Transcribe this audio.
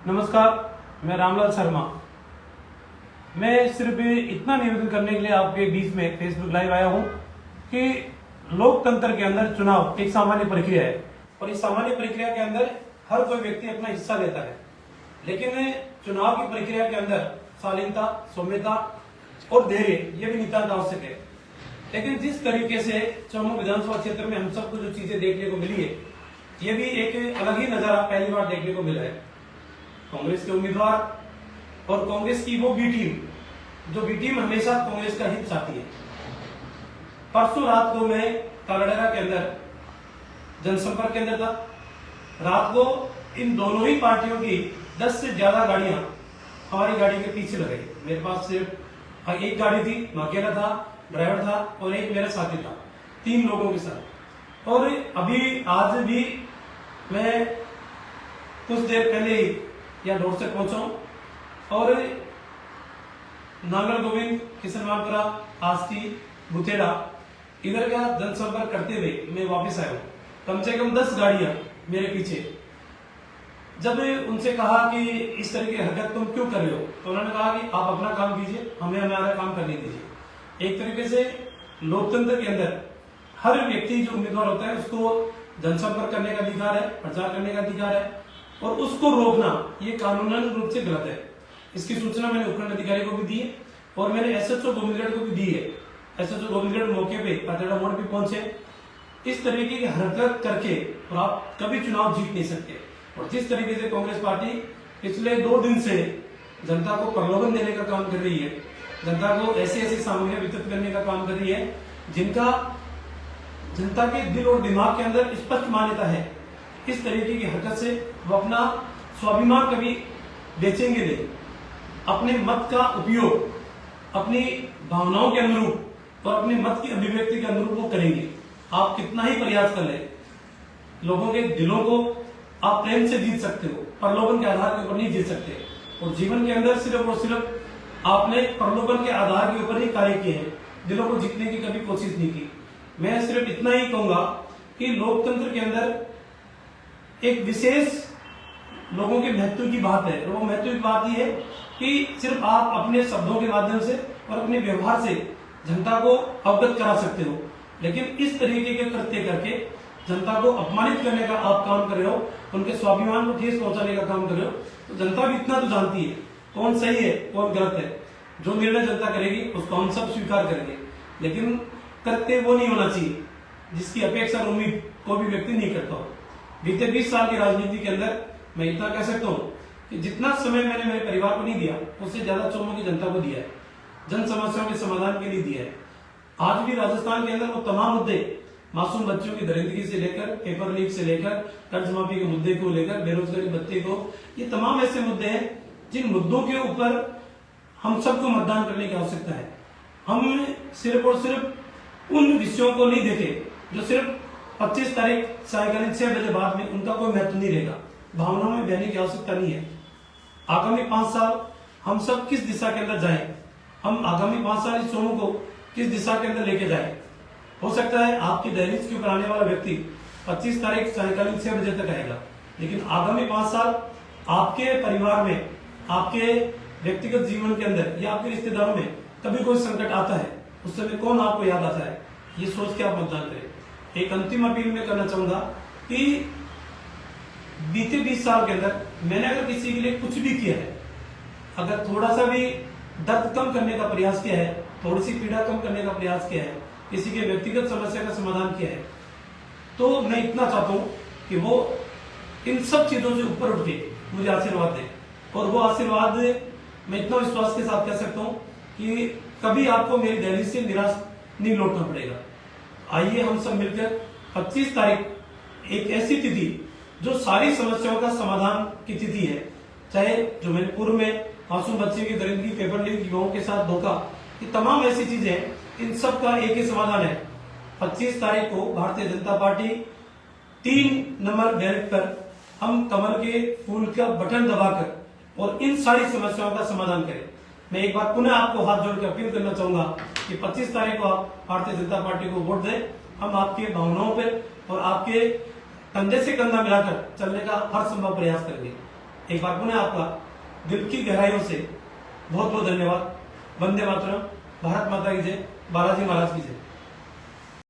नमस्कार, मैं रामलाल शर्मा। मैं सिर्फ इतना निवेदन करने के लिए आपके बीच में फेसबुक लाइव आया हूं कि लोकतंत्र के अंदर चुनाव एक सामान्य प्रक्रिया है और इस सामान्य प्रक्रिया के अंदर हर कोई व्यक्ति अपना हिस्सा लेता है। लेकिन चुनाव की प्रक्रिया के अंदर शालीनता, सौम्यता और धैर्य ये भी नितांत आवश्यक है। लेकिन जिस तरीके से चौमू विधानसभा क्षेत्र में हम सबको जो चीजें देखने को मिली है, ये भी एक अलग ही नजारा पहली बार देखने को मिला है। कांग्रेस के उम्मीदवार और कांग्रेस की वो बी टीम जो बी टीम हमेशा कांग्रेस का हित चाहती है। परसों रात को मैं कालाडेरा के अंदर जनसंपर्क केंद्र था। रात को इन दोनों ही पार्टियों की 10 से ज्यादा गाड़ियां हमारी गाड़ी के पीछे लग गई। मेरे पास सिर्फ एक गाड़ी थी, मैं अकेला था, ड्राइवर था और एक मेरा साथी था, 3 लोगों के साथ। और अभी आज भी मैं कुछ देर पहले ही या रोड से पहुंचा हूं और नांगल गोविंद, किशनवानपुरा, आस्ती, बुथेड़ा इधर का जनसंपर्क करते हुए मैं वापस आया हूं। कम से कम 10 गाड़ियां मेरे पीछे। जब उनसे कहा कि इस तरह की हरकत तुम क्यों कर रहे हो, तो उन्होंने कहा कि आप अपना काम कीजिए, हमें हमारा काम करने दीजिए। एक तरीके से लोकतंत्र के अंदर हर व्यक्ति जो उम्मीदवार होता है उसको जनसंपर्क करने का अधिकार है, प्रचार करने का अधिकार है और उसको रोकना ये कानूनन रूप से गलत है। इसकी सूचना मैंने उपखंड अधिकारी को भी दी है और मैंने एसएचओ गोविंदगढ़ को भी दी है। एसएचओ गोविंदगढ़ मौके पे पातेड़ा मोड़ पे पहुंचे। इस तरीके की हरकत करके और आप कभी चुनाव जीत नहीं सकते। और जिस तरीके से कांग्रेस पार्टी पिछले 2 दिन से जनता को प्रलोभन देने का काम कर रही है, जनता को ऐसी ऐसी सामग्रियां वितरित करने का काम कर रही है जिनका जनता के दिल और दिमाग के अंदर स्पष्ट मान्यता है, इस तरीके की हरकत से वो अपना स्वाभिमान कभी बेचेंगे नहीं। अपने मत का उपयोग अपनी भावनाओं के अनुरूप और अपने मत की अभिव्यक्ति के अनुरूप वो करेंगे। आप कितना ही प्रयास कर ले, लोगों के दिलों को आप प्रेम से जीत सकते हो, प्रलोभन के आधार के ऊपर नहीं जीत सकते। और जीवन के अंदर सिर्फ और सिर्फ आपने प्रलोभन के आधार के ऊपर ही कार्य किए हैं, दिलों को जीतने की कभी कोशिश नहीं की। मैं सिर्फ इतना ही कहूंगा कि लोकतंत्र के अंदर एक विशेष लोगों के महत्व की बात है। वो महत्व की बात यह है कि सिर्फ आप अपने शब्दों के माध्यम से और अपने व्यवहार से जनता को अवगत करा सकते हो, लेकिन इस तरीके के कृत्य करके जनता को अपमानित करने का आप काम कर रहे हो, उनके स्वाभिमान को ठेस पहुंचाने का काम कर रहे हो। तो जनता भी इतना तो जानती है कौन सही है कौन गलत है। जो निर्णय जनता करेगी उसको हम सब स्वीकार करेंगे, लेकिन कृत्य वो नहीं होना चाहिए जिसकी अपेक्षा और उम्मीद कोई भी व्यक्ति नहीं करता हो। बीते 20 साल की राजनीति के अंदर मैं इतना कह सकता हूँ कि जितना समय मैंने मेरे परिवार को नहीं दिया, उससे ज्यादा चौमू की जनता को दिया है, जन समस्याओं के समाधान के लिए दिया है। आज भी राजस्थान के अंदर वो तमाम मुद्दे, मासूम बच्चों की दरिद्री से लेकर पेपर लीक से लेकर कर्ज माफी के मुद्दे को लेकर बेरोजगारी भत्ते को, ये तमाम ऐसे मुद्दे हैं जिन मुद्दों के ऊपर हम सबको मतदान करने की आवश्यकता है। हम सिर्फ और सिर्फ उन विषयों को नहीं देखे जो सिर्फ 25 तारीख सायकालीन 6 बजे बाद में उनका कोई महत्व नहीं रहेगा। भावनाओं में बहने की आवश्यकता नहीं है। आगामी 5 साल हम सब किस दिशा के अंदर जाएं, हम आगामी 5 साल इस चौमू को किस दिशा के अंदर लेके जाएं। हो सकता है आपकी दहलीज के ऊपर आने वाला व्यक्ति 25 तारीख सायकालीन 6 बजे तक आएगा, लेकिन आगामी 5 साल आपके परिवार में, आपके व्यक्तिगत जीवन के अंदर या आपके रिश्तेदारों में कभी कोई संकट आता है, उस समय कौन आपको याद आता है, ये सोच के आप मतदान करें। एक अंतिम अपील मैं करना चाहूंगा कि बीते 20 साल के अंदर मैंने अगर किसी के लिए कुछ भी किया है, अगर थोड़ा सा भी दर्द कम करने का प्रयास किया है, थोड़ी सी पीड़ा कम करने का प्रयास किया है, किसी के व्यक्तिगत समस्या का समाधान किया है, तो मैं इतना चाहता हूं कि वो इन सब चीजों से ऊपर उठ के मुझे आशीर्वाद दे। और वो आशीर्वाद मैं इतना विश्वास के साथ कह सकता हूं कि कभी आपको मेरी दहलीज से निराश नहीं लौटना पड़ेगा। आइए हम सब मिलकर 25 तारीख एक ऐसी तिथि जो सारी समस्याओं का समाधान की तिथि है, चाहे जो मैंने पूर्व में मासूम बच्चे की दरिद्री, पेपर लीक, युवाओं के साथ धोखा, ये तमाम ऐसी चीजें हैं, इन सब का एक ही समाधान है। 25 तारीख को Bharatiya Janata party 3 number ballot पर हम कमल के फूल का बटन दबाकर और इन सारी समस्याओं का समाधान करें। मैं एक बार पुनः आपको हाथ जोड़ के अपील करना चाहूंगा कि 25 तारीख को आप भारतीय जनता पार्टी को वोट दें। हम आपके भावनाओं पर और आपके कंधे से कंधा मिलाकर चलने का हर संभव प्रयास करेंगे। एक बार पुनः आपका दिल की गहराइयों से बहुत बहुत धन्यवाद। वंदे मातरम, भारत माता की जय, बालाजी महाराज की जय।